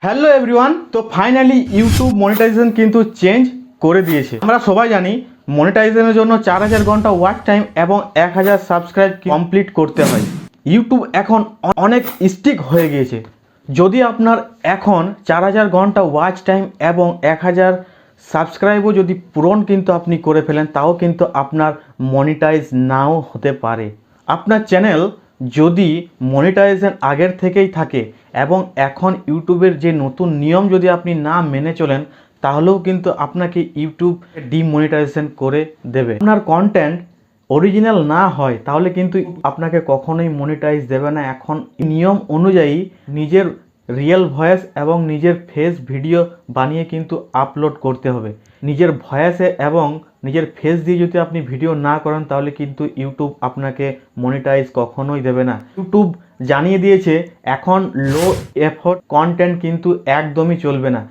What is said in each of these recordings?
Hello everyone, তো finally YouTube monetization কিন্তু change করে দিয়েছে। আমরা সবাই জানি মনিটাইজেশনের জন্য 4000 ঘন্টা ওয়াচ টাইম এবং 1000 সাবস্ক্রাইব কমপ্লিট করতে হয়। ইউটিউব এখন অনেক স্ট্রিক্ট হয়ে গিয়েছে। যদি আপনার এখন 4000 ঘন্টা ওয়াচ টাইম এবং 1000 সাবস্ক্রাইবও যদি পূরণ কিন্তু আপনি করে ফেলেন, তাও কিন্তু আপনার মনিটাইজ নাও হতে পারে। আপনার চ্যানেল যদি মনিটাইজেশন আগের থেকেই থাকে এবং এখন ইউটিউবের যে নতুন নিয়ম যদি আপনি না মেনে চলেন, তাহলেও কিন্তু আপনাকে ইউটিউব ডিমনিটাইজেশন করে দেবে। আপনার কন্টেন্ট অরিজিনাল না হয় তাহলে কিন্তু আপনাকে কখনোই মনিটাইজ দেবে না। এখন নিয়ম অনুযায়ী নিজের রিয়েল ভয়েস এবং নিজের ফেস ভিডিও বানিয়ে কিন্তু আপলোড করতে হবে। নিজের ভয়েসে এবং নিজের ফেস দিয়ে যদি আপনি ভিডিও না করেন, তাহলে কিন্তু ইউটিউব আপনাকে মনিটাইজ কখনোই দেবে না। ইউটিউব জানিয়ে দিয়েছে এখন লো এফোর্ট কন্টেন্ট কিন্তু একদমই চলবে না।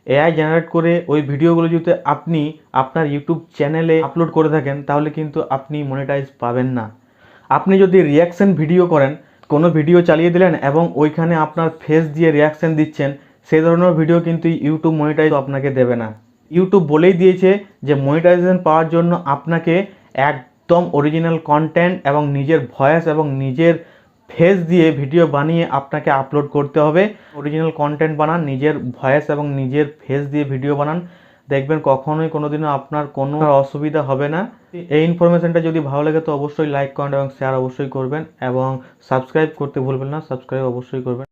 এআই জেনারেট করে ওই ভিডিওগুলো যদি আপনি আপনার ইউটিউব চ্যানেলে আপলোড করে থাকেন, তাহলে কিন্তু আপনি মনিটাইজ পাবেন না। আপনি যদি রিয়াকশন ভিডিও করেন, কোনো ভিডিও চালিয়ে দিলেন এবং ওইখানে আপনার ফেস দিয়ে রিয়াকশন দিচ্ছেন, সেই ধরনের ভিডিও কিন্তু ইউটিউব মনিটাইজ আপনাকে দেবে না। ইউটিউব বলেই দিয়েছে যে মনিটাইজেশন পাওয়ার জন্য আপনাকে একদম অরিজিনাল কন্টেন্ট এবং নিজের ভয়েস এবং নিজের ফেস দিয়ে ভিডিও বানিয়ে আপনাকে আপলোড করতে হবে। অরিজিনাল কন্টেন্ট বানান, নিজের ভয়েস এবং নিজের ফেস দিয়ে ভিডিও বানান, দেখবেন কখনোই কোনোদিনও আপনার কোনো অসুবিধা হবে না। এই ইনফরমেশনটা যদি ভালো লাগে তো অবশ্যই লাইক, কমেন্ট এবং শেয়ার অবশ্যই করবেন এবং সাবস্ক্রাইব করতে ভুলবেন না। সাবস্ক্রাইব অবশ্যই করবেন।